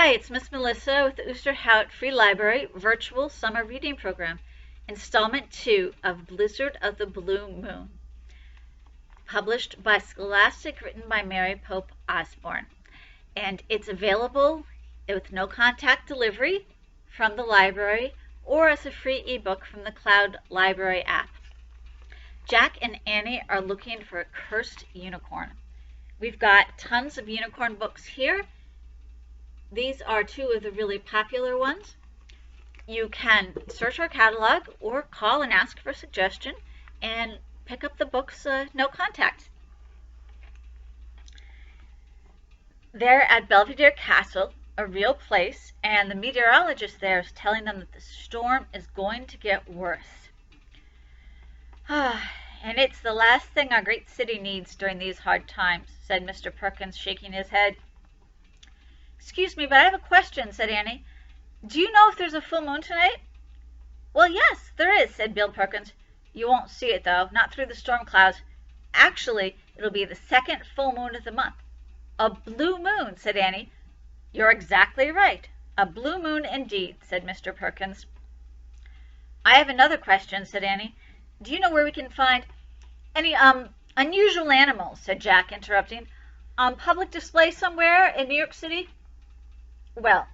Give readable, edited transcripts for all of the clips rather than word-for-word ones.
Hi, it's Miss Melissa with the Oosterhout Free Library Virtual Summer Reading Program, Installment 2 of Blizzard of the Blue Moon, published by Scholastic, written by Mary Pope Osborne. And it's available with no contact delivery from the library or as a free ebook from the Cloud Library app. Jack and Annie are looking for a cursed unicorn. We've got tons of unicorn books here. These are two of the really popular ones. You can search our catalog or call and ask for a suggestion and pick up the books no contact. They're at Belvedere Castle, a real place, and the meteorologist there is telling them that the storm is going to get worse. And it's the last thing our great city needs during these hard times, said Mr. Perkins, shaking his head. Excuse me, but I have a question, said Annie. Do you know if there's a full moon tonight? Well, yes, there is, said Bill Perkins. You won't see it, though, not through the storm clouds. Actually, it'll be the second full moon of the month. A blue moon, said Annie. You're exactly right. A blue moon indeed, said Mr. Perkins. I have another question, said Annie. Do you know where we can find any unusual animals, said Jack, interrupting. On public display somewhere in New York City? Well,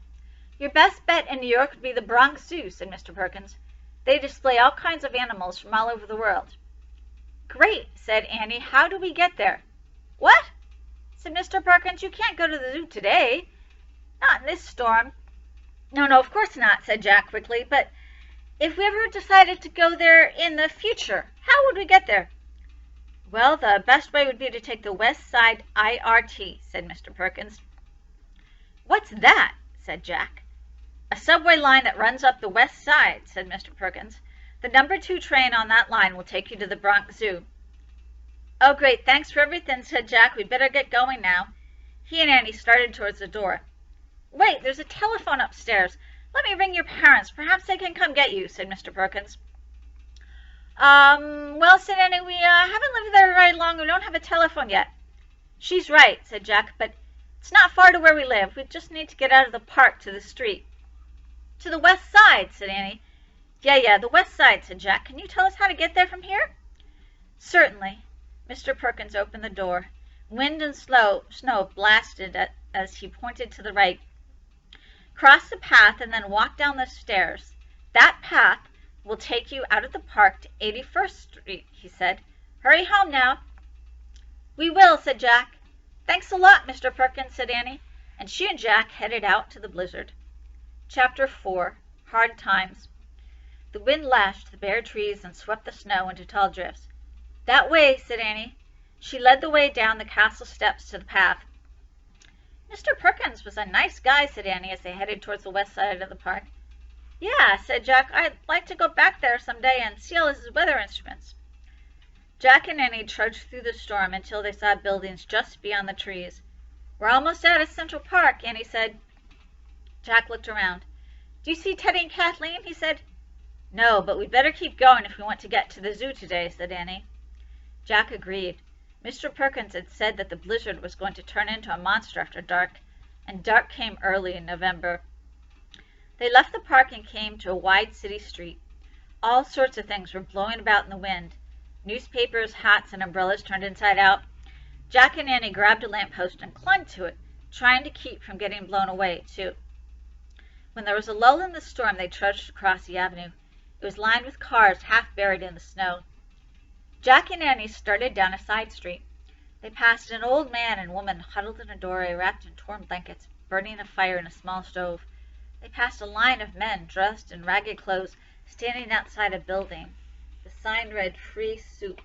your best bet in New York would be the Bronx Zoo, said Mr. Perkins. They display all kinds of animals from all over the world. Great, said Annie. How do we get there? What? Said Mr. Perkins. You can't go to the zoo today. Not in this storm. No, of course not, said Jack quickly. But if we ever decided to go there in the future, how would we get there? Well, the best way would be to take the West Side IRT, said Mr. Perkins. What's that? Said Jack. A subway line that runs up the west side, said Mr. Perkins. The number 2 train on that line will take you to the Bronx Zoo. Oh, great, thanks for everything, said Jack. We'd better get going now. He and Annie started towards the door. Wait, there's a telephone upstairs. Let me ring your parents. Perhaps they can come get you, said Mr. Perkins. Well, said Annie, we haven't lived there very long. We don't have a telephone yet. She's right, said Jack, but it's not far to where we live. We just need to get out of the park to the street. To the west side, said Annie. Yeah, the west side, said Jack. Can you tell us how to get there from here? Certainly. Mr. Perkins opened the door. Wind and snow blasted as he pointed to the right. Cross the path and then walk down the stairs. That path will take you out of the park to 81st Street, he said. Hurry home now. We will, said Jack. Thanks a lot, Mr. Perkins, said Annie, and she and Jack headed out to the blizzard. Chapter 4. Hard Times. The wind lashed the bare trees and swept the snow into tall drifts. That way, said Annie. She led the way down the castle steps to the path. Mr. Perkins was a nice guy, said Annie, as they headed towards the west side of the park. Yeah, said Jack. I'd like to go back there someday and see all his weather instruments. Jack and Annie trudged through the storm until they saw buildings just beyond the trees. We're almost out of Central Park, Annie said. Jack looked around. Do you see Teddy and Kathleen? He said. No, but we'd better keep going if we want to get to the zoo today, said Annie. Jack agreed. Mr. Perkins had said that the blizzard was going to turn into a monster after dark, and dark came early in November. They left the park and came to a wide city street. All sorts of things were blowing about in the wind. Newspapers, hats, and umbrellas turned inside out. Jack and Annie grabbed a lamppost and clung to it, trying to keep from getting blown away, too. When there was a lull in the storm, they trudged across the avenue. It was lined with cars half buried in the snow. Jack and Annie started down a side street. They passed an old man and woman huddled in a doorway, wrapped in torn blankets, burning a fire in a small stove. They passed a line of men dressed in ragged clothes, standing outside a building. The sign read, Free Soup.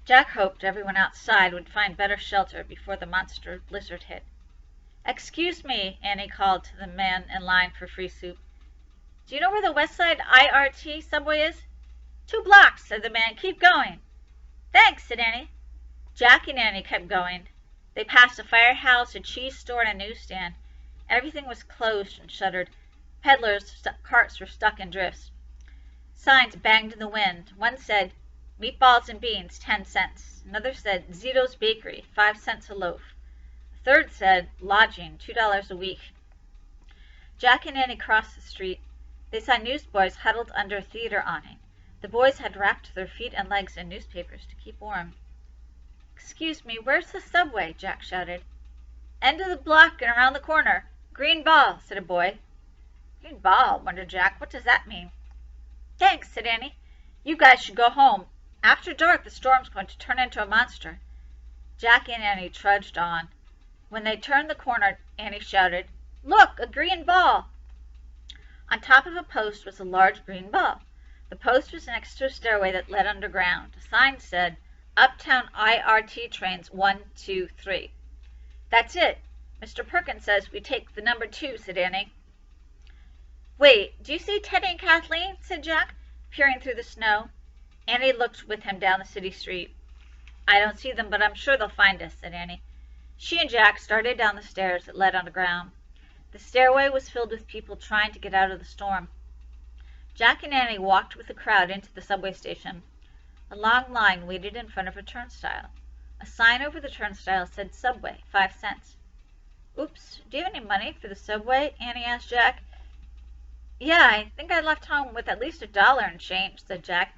Jack hoped everyone outside would find better shelter before the monster blizzard hit. Excuse me, Annie called to the man in line for free soup. Do you know where the West Side IRT subway is? 2 blocks, said the man. Keep going. Thanks, said Annie. Jack and Annie kept going. They passed a firehouse, a cheese store, and a newsstand. Everything was closed and shuttered. Peddlers' carts were stuck in drifts. Signs banged in the wind. One said, Meatballs and beans, 10 cents. Another said, Zito's Bakery, 5 cents a loaf. A third said, lodging, $2 a week. Jack and Annie crossed the street. They saw newsboys huddled under a theater awning. The boys had wrapped their feet and legs in newspapers to keep warm. "Excuse me, where's the subway?" Jack shouted. "End of the block and around the corner. Green ball," said a boy. "Green ball," wondered Jack. "What does that mean?" "Thanks," said Annie. "You guys should go home. After dark the storm's going to turn into a monster." Jack and Annie trudged on. When they turned the corner, Annie shouted, "Look, a green ball!" On top of a post was a large green ball. The post was next to a stairway that led underground. A sign said, "Uptown IRT trains 1, 2, 3. "That's it. Mr. Perkins says we take the number 2, said Annie. "Wait, do you see Teddy and Kathleen?" said Jack, peering through the snow. Annie looked with him down the city street. "I don't see them, but I'm sure they'll find us," said Annie. She and Jack started down the stairs that led underground. The stairway was filled with people trying to get out of the storm. Jack and Annie walked with the crowd into the subway station. A long line waited in front of a turnstile. A sign over the turnstile said Subway, 5 cents. "Oops, do you have any money for the subway?" Annie asked Jack. "Yeah, I think I left home with at least $1 in change," said Jack.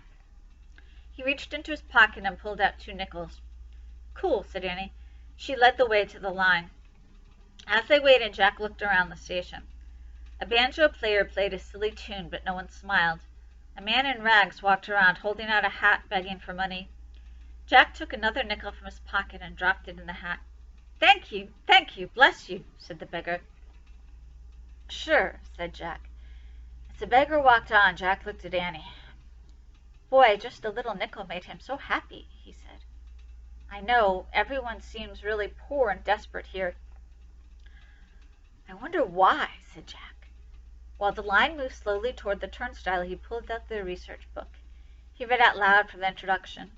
He reached into his pocket and pulled out 2 nickels. "Cool," said Annie. She led the way to the line. As they waited, Jack looked around the station. A banjo player played a silly tune, but no one smiled. A man in rags walked around, holding out a hat, begging for money. Jack took another nickel from his pocket and dropped it in the hat. Thank you, bless you," said the beggar. "Sure," said Jack. As the beggar walked on, Jack looked at Annie. "Boy, just a little nickel made him so happy," he said. "I know, everyone seems really poor and desperate here." "I wonder why," said Jack. While the line moved slowly toward the turnstile, he pulled out the research book. He read out loud from the introduction.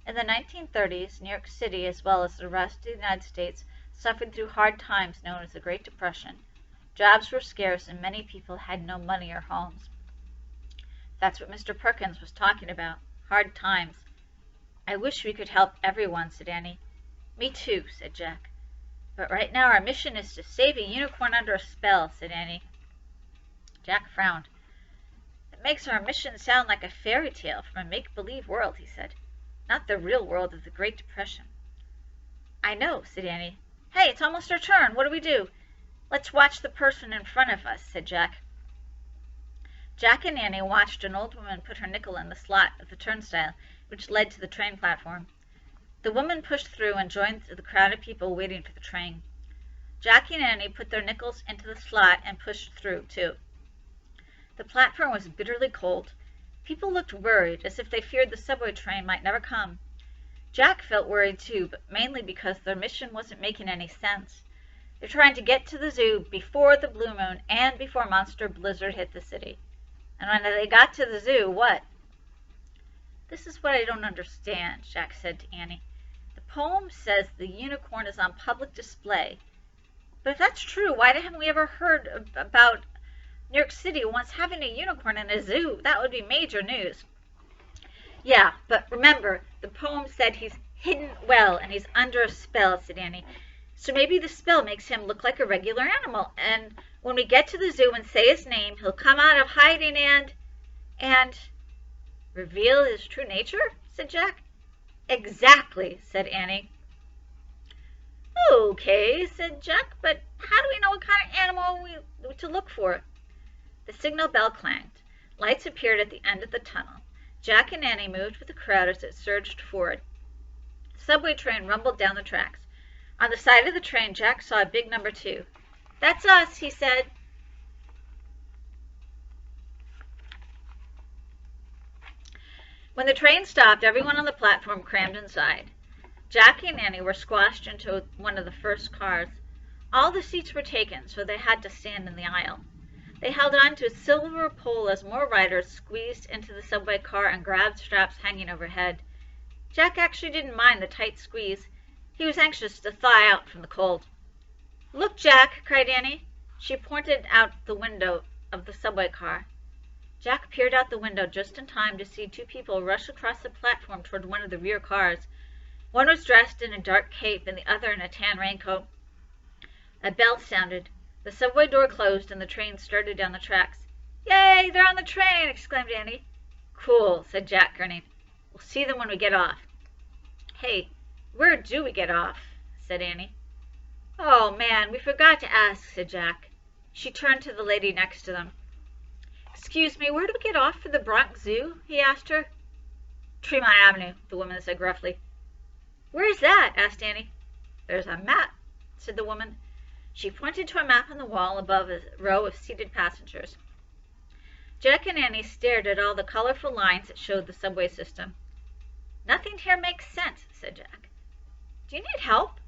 In the 1930s, New York City, as well as the rest of the United States, suffered through hard times known as the Great Depression. Jobs were scarce, and many people had no money or homes. That's what Mr. Perkins was talking about, hard times. "I wish we could help everyone," said Annie. "Me too," said Jack. "But right now our mission is to save a unicorn under a spell," said Annie. Jack frowned. "It makes our mission sound like a fairy tale from a make-believe world," he said. "Not the real world of the Great Depression." "I know," said Annie. "Hey, it's almost our turn. What do we do?" "Let's watch the person in front of us," said Jack. Jack and Annie watched an old woman put her nickel in the slot of the turnstile, which led to the train platform. The woman pushed through and joined the crowd of people waiting for the train. Jack and Annie put their nickels into the slot and pushed through, too. The platform was bitterly cold. People looked worried, as if they feared the subway train might never come. Jack felt worried too, but mainly because their mission wasn't making any sense. They're trying to get to the zoo before the blue moon and before Monster Blizzard hit the city. And when they got to the zoo, what? "This is what I don't understand," Jack said to Annie. "The poem says the unicorn is on public display. But if that's true, why haven't we ever heard about New York City once having a unicorn in a zoo? That would be major news." "Yeah, but remember, the poem said he's hidden well and he's under a spell," said Annie. "So maybe the spell makes him look like a regular animal, and when we get to the zoo and say his name, he'll come out of hiding and reveal his true nature," said Jack. "Exactly," said Annie. "Okay," said Jack, "but how do we know what kind of animal to look for?" The signal bell clanged. Lights appeared at the end of the tunnel. Jack and Annie moved with the crowd as it surged forward. The subway train rumbled down the tracks. On the side of the train, Jack saw a big number 2. "That's us," he said. When the train stopped, everyone on the platform crammed inside. Jack and Annie were squashed into one of the first cars. All the seats were taken, so they had to stand in the aisle. They held on to a silver pole as more riders squeezed into the subway car and grabbed straps hanging overhead. Jack actually didn't mind the tight squeeze. He was anxious to thaw out from the cold. "Look, Jack!" cried Annie. She pointed out the window of the subway car. Jack peered out the window just in time to see 2 people rush across the platform toward one of the rear cars. One was dressed in a dark cape and the other in a tan raincoat. A bell sounded. The subway door closed, and the train started down the tracks. "Yay, they're on the train!" exclaimed Annie. "Cool," said Jack, grinning. "We'll see them when we get off." "Hey, where do we get off?" said Annie. "Oh, man, we forgot to ask," said Jack. She turned to the lady next to them. "Excuse me, where do we get off for the Bronx Zoo?" he asked her. "Tremont Avenue," the woman said gruffly. "Where's that?" asked Annie. "There's a map," said the woman. She pointed to a map on the wall above a row of seated passengers. Jack and Annie stared at all the colorful lines that showed the subway system. "Nothing here makes sense," said Jack. "Do you need help?"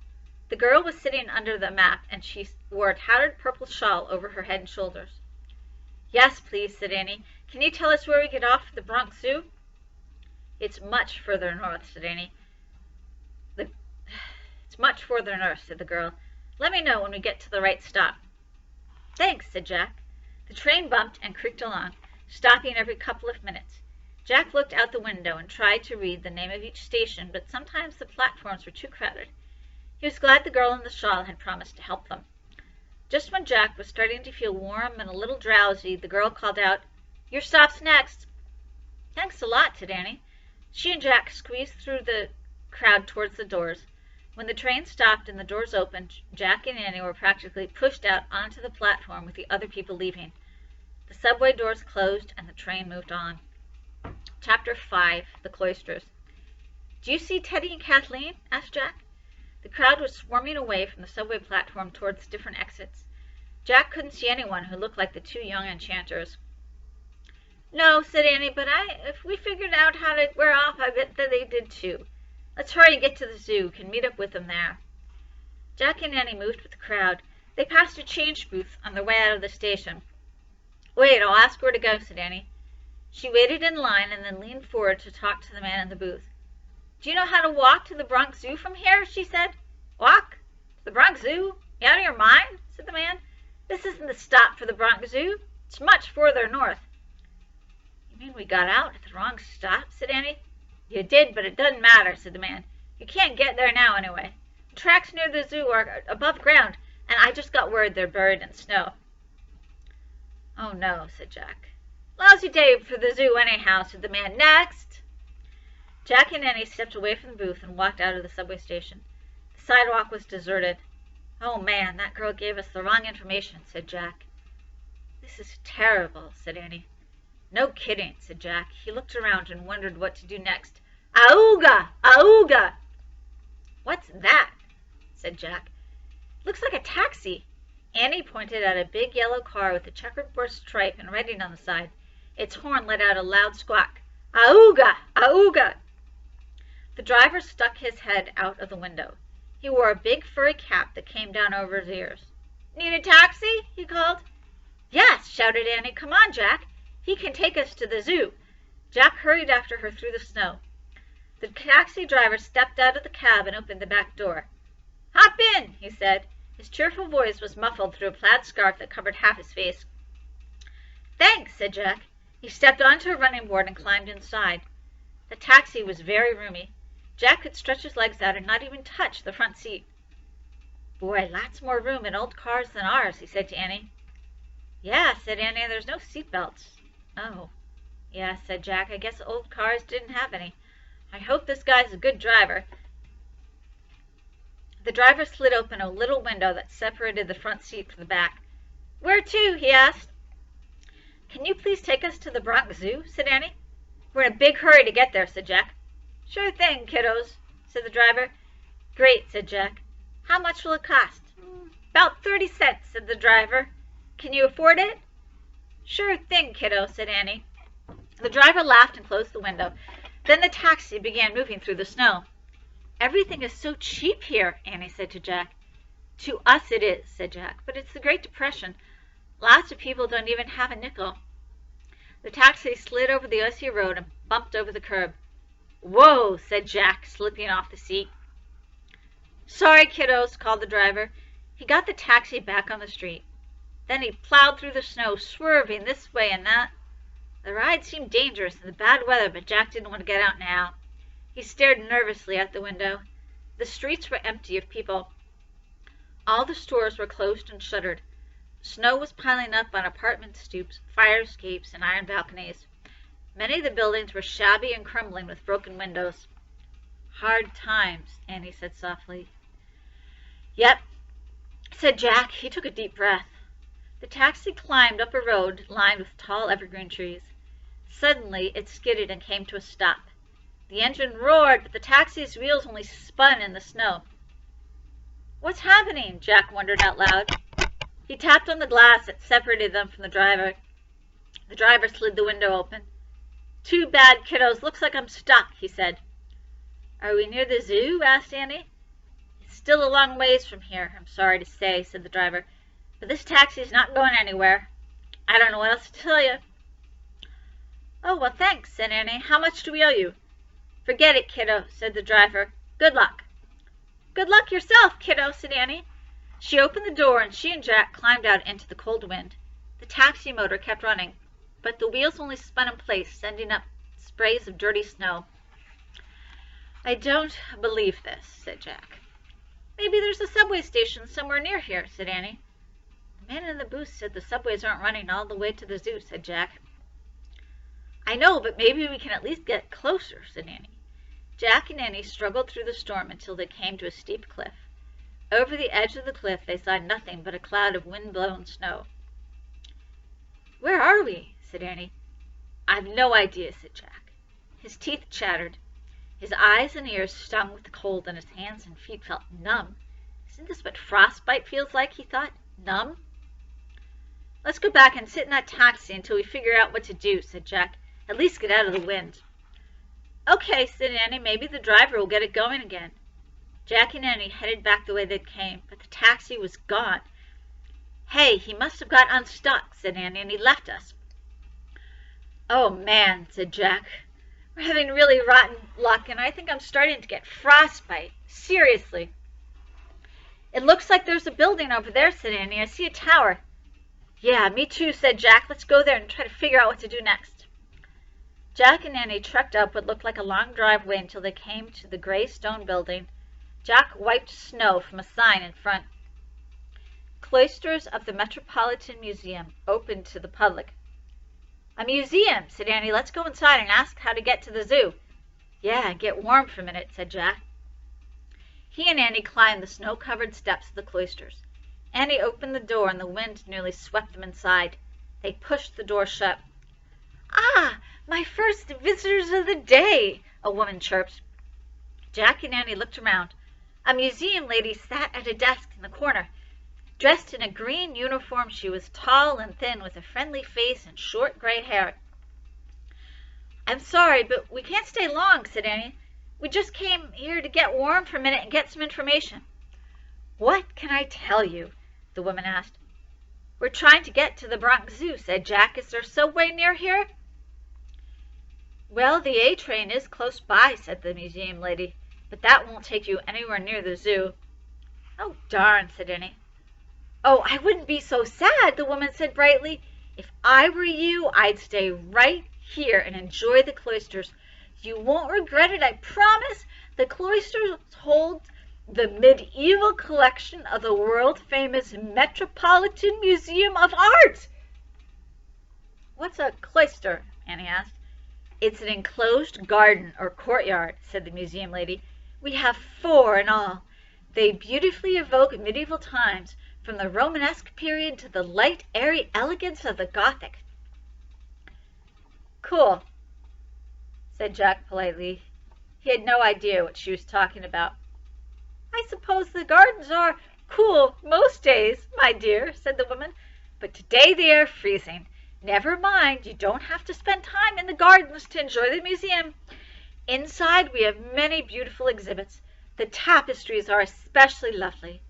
The girl was sitting under the map, and she wore a tattered purple shawl over her head and shoulders. "Yes, please," said Annie. "Can you tell us where we get off at the Bronx Zoo?" "It's much further north," said Annie. "It's much further north," said the girl. "Let me know when we get to the right stop." "Thanks," said Jack. The train bumped and creaked along, stopping every couple of minutes. Jack looked out the window and tried to read the name of each station, but sometimes the platforms were too crowded. He was glad the girl in the shawl had promised to help them. Just when Jack was starting to feel warm and a little drowsy, the girl called out, "Your stop's next." "Thanks a lot," said Annie. She and Jack squeezed through the crowd towards the doors. When the train stopped and the doors opened, Jack and Annie were practically pushed out onto the platform with the other people leaving. The subway doors closed and the train moved on. Chapter 5. The Cloisters. "Do you see Teddy and Kathleen?" asked Jack. The crowd was swarming away from the subway platform towards different exits. Jack couldn't see anyone who looked like the two young enchanters. "No," said Annie, "but if we figured out how to wear off, I bet that they did too. Let's hurry and get to the zoo. Can meet up with them there." Jack and Annie moved with the crowd. They passed a change booth on their way out of the station. "Wait, I'll ask where to go," said Annie. She waited in line and then leaned forward to talk to the man in the booth. "Do you know how to walk to the Bronx Zoo from here?" she said. "Walk? To the Bronx Zoo? You out of your mind?" said the man. "This isn't the stop for the Bronx Zoo. It's much further north." "You mean we got out at the wrong stop?" said Annie. "You did, but it doesn't matter," said the man. "You can't get there now anyway. The tracks near the zoo are above ground, and I just got word they're buried in snow." "Oh, no," said Jack. "Lousy day for the zoo anyhow," said the man. "Next!" Jack and Annie stepped away from the booth and walked out of the subway station. The sidewalk was deserted. "Oh, man, that girl gave us the wrong information," said Jack. "This is terrible," said Annie. "No kidding," said Jack. He looked around and wondered what to do next. "Auga! Auga!" "What's that?" said Jack. "Looks like a taxi." Annie pointed at a big yellow car with a checkerboard stripe and writing on the side. Its horn let out a loud squawk. "Auga! Auga!" The driver stuck his head out of the window. He wore a big furry cap that came down over his ears. "Need a taxi?" he called. "Yes!" shouted Annie. "Come on, Jack. He can take us to the zoo." Jack hurried after her through the snow. The taxi driver stepped out of the cab and opened the back door. "Hop in," he said. His cheerful voice was muffled through a plaid scarf that covered half his face. "Thanks," said Jack. He stepped onto a running board and climbed inside. The taxi was very roomy. Jack could stretch his legs out and not even touch the front seat. "Boy, lots more room in old cars than ours," he said to Annie. "Yeah," said Annie, "there's no seat belts." "Oh, yeah," said Jack, "I guess old cars didn't have any. I hope this guy's a good driver." The driver slid open a little window that separated the front seat from the back. "Where to?" he asked. "Can you please take us to the Bronx Zoo?" said Annie. "We're in a big hurry to get there," said Jack. "Sure thing, kiddos," said the driver. "Great," said Jack. "How much will it cost?" "About 30 cents," said the driver. "Can you afford it?" "Sure thing, kiddo," said Annie. The driver laughed and closed the window. Then the taxi began moving through the snow. "Everything is so cheap here," Annie said to Jack. "To us it is," said Jack, "but it's the Great Depression. Lots of people don't even have a nickel." The taxi slid over the icy road and bumped over the curb. "Whoa," said Jack, slipping off the seat. "Sorry, kiddos," called the driver. He got the taxi back on the street. Then he plowed through the snow, swerving this way and that. The ride seemed dangerous in the bad weather, but Jack didn't want to get out now. He stared nervously out the window. The streets were empty of people. All the stores were closed and shuttered. Snow was piling up on apartment stoops, fire escapes, and iron balconies. Many of the buildings were shabby and crumbling with broken windows. "Hard times," Annie said softly. "Yep," said Jack. He took a deep breath. The taxi climbed up a road lined with tall evergreen trees. Suddenly it skidded and came to a stop. The engine roared, but the taxi's wheels only spun in the snow. "What's happening?" Jack wondered out loud. He tapped on the glass that separated them from the driver. The driver slid the window open. "Too bad, kiddos. Looks like I'm stuck," he said. "Are we near the zoo?" asked Annie. "It's still a long ways from here, I'm sorry to say," said the driver. "But this taxi's not going anywhere. I don't know what else to tell you." "Oh, well, thanks," said Annie. "How much do we owe you?" "Forget it, kiddo," said the driver. "Good luck." "Good luck yourself, kiddo," said Annie. She opened the door, and she and Jack climbed out into the cold wind. The taxi motor kept running, but the wheels only spun in place, sending up sprays of dirty snow. "I don't believe this," said Jack. "Maybe there's a subway station somewhere near here," said Annie. "The man in the booth said the subways aren't running all the way to the zoo," said Jack. "I know, but maybe we can at least get closer," said Annie. Jack and Annie struggled through the storm until they came to a steep cliff. Over the edge of the cliff they saw nothing but a cloud of wind-blown snow. "Where are we?" said Annie. "I've no idea," said Jack. His teeth chattered. His eyes and ears stung with the cold, and his hands and feet felt numb. "Isn't this what frostbite feels like?" he thought. "Numb?" "Let's go back and sit in that taxi until we figure out what to do," said Jack. "At least get out of the wind." "Okay," said Annie. "Maybe the driver will get it going again." Jack and Annie headed back the way they came, but the taxi was gone. "Hey, he must have got unstuck," said Annie, "and he left us." "Oh, man," said Jack. "We're having really rotten luck, and I think I'm starting to get frostbite. Seriously." "It looks like there's a building over there," said Annie. "I see a tower." "Yeah, me too," said Jack. "Let's go there and try to figure out what to do next." Jack and Annie trekked up what looked like a long driveway until they came to the gray stone building. Jack wiped snow from a sign in front. "Cloisters of the Metropolitan Museum, open to the public." "A museum," said Annie. "Let's go inside and ask how to get to the zoo." "Yeah, get warm for a minute," said Jack. He and Annie climbed the snow-covered steps of the cloisters. Annie opened the door, and the wind nearly swept them inside. They pushed the door shut. "Ah, my first visitors of the day," a woman chirped. Jack and Annie looked around. A museum lady sat at a desk in the corner. Dressed in a green uniform, she was tall and thin, with a friendly face and short gray hair. "I'm sorry, but we can't stay long," said Annie. "We just came here to get warm for a minute and get some information." "What can I tell you?" the woman asked. "We're trying to get to the Bronx Zoo," said Jack. "Is there a subway near here?" "Well, the A train is close by," said the museum lady, "but that won't take you anywhere near the zoo." "Oh, darn," said Annie. "Oh, I wouldn't be so sad," the woman said brightly. "If I were you, I'd stay right here and enjoy the cloisters. You won't regret it, I promise. The cloisters hold the medieval collection of the world-famous Metropolitan Museum of Art." "What's a cloister?" Annie asked. "It's an enclosed garden or courtyard," said the museum lady. "We have 4 in all. They beautifully evoke medieval times, from the Romanesque period to the light, airy elegance of the Gothic." "Cool," said Jack politely. He had no idea what she was talking about. "I suppose the gardens are cool most days, my dear," said the woman, "but today they are freezing. Never mind, you don't have to spend time in the gardens to enjoy the museum. Inside we have many beautiful exhibits. The tapestries are especially lovely.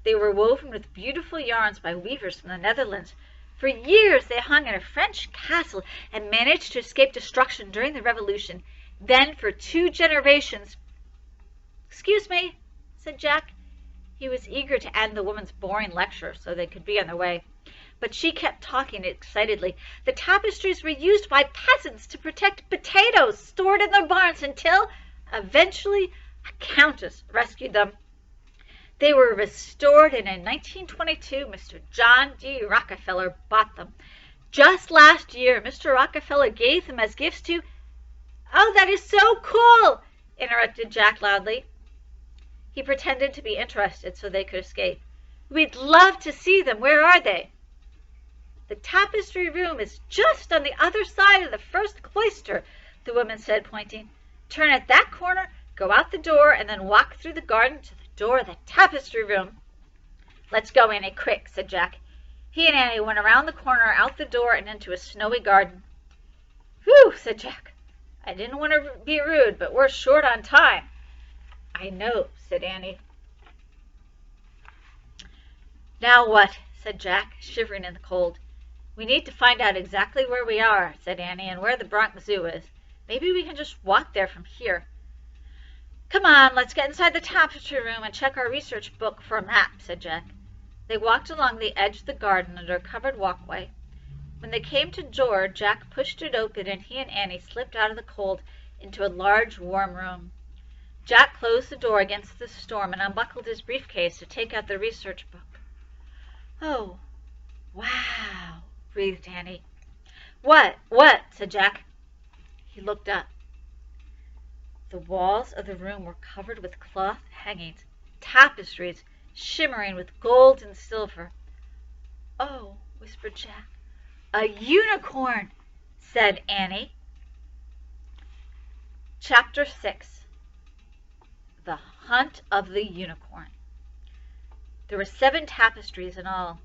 They were woven with beautiful yarns by weavers from the Netherlands. For years they hung in a French castle and managed to escape destruction during the Revolution. Then for 2 generations—" "Excuse me," said Jack. He was eager to end the woman's boring lecture so they could be on their way. But she kept talking excitedly. "The tapestries were used by peasants to protect potatoes stored in their barns until, eventually, a countess rescued them. They were restored, and in 1922, Mr. John D. Rockefeller bought them. Just last year, Mr. Rockefeller gave them as gifts to—" "Oh, that is so cool!" interrupted Jack loudly. He pretended to be interested so they could escape. "We'd love to see them. Where are they?" "The tapestry room is just on the other side of the first cloister," the woman said, pointing. "Turn at that corner, go out the door, and then walk through the garden to the door of the tapestry room." "Let's go, Annie, quick," said Jack. He and Annie went around the corner, out the door, and into a snowy garden. "Whew!" said Jack. "I didn't want to be rude, but we're short on time." "I know," said Annie. "Now what?" said Jack, shivering in the cold. "We need to find out exactly where we are," said Annie, "and where the Bronx Zoo is. Maybe we can just walk there from here." "Come on, let's get inside the tapestry room and check our research book for a map," said Jack. They walked along the edge of the garden under a covered walkway. When they came to a door, Jack pushed it open, and he and Annie slipped out of the cold into a large, warm room. Jack closed the door against the storm and unbuckled his briefcase to take out the research book. "Oh, wow," breathed Annie. What?" said Jack. He looked up. The walls of the room were covered with cloth hangings, tapestries shimmering with gold and silver. "Oh," whispered Jack. "A unicorn," said Annie. Chapter 6. The Hunt of the Unicorn. There were 7 tapestries in all.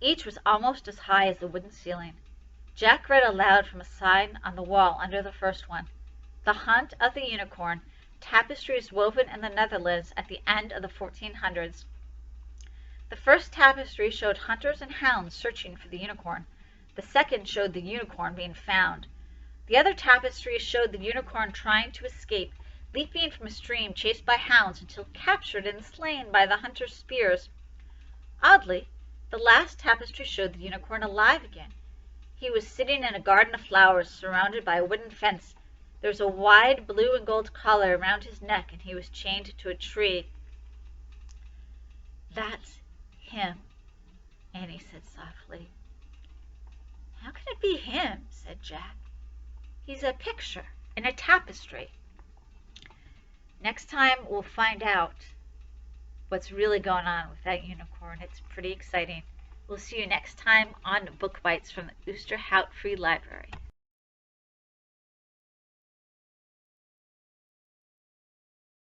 Each was almost as high as the wooden ceiling. Jack read aloud from a sign on the wall under the first one. "The Hunt of the Unicorn. Tapestries woven in the Netherlands at the end of the 1400s." The first tapestry showed hunters and hounds searching for the unicorn. The second showed the unicorn being found. The other tapestries showed the unicorn trying to escape, leaping from a stream chased by hounds until captured and slain by the hunters' spears. Oddly, the last tapestry showed the unicorn alive again. He was sitting in a garden of flowers surrounded by a wooden fence. There was a wide blue and gold collar around his neck, and he was chained to a tree. "That's him," Annie said softly. "How can it be him?" said Jack. "He's a picture in a tapestry." Next time we'll find out what's really going on with that unicorn. It's pretty exciting. We'll see you next time on Book Bites from the Oosterhout Free Library.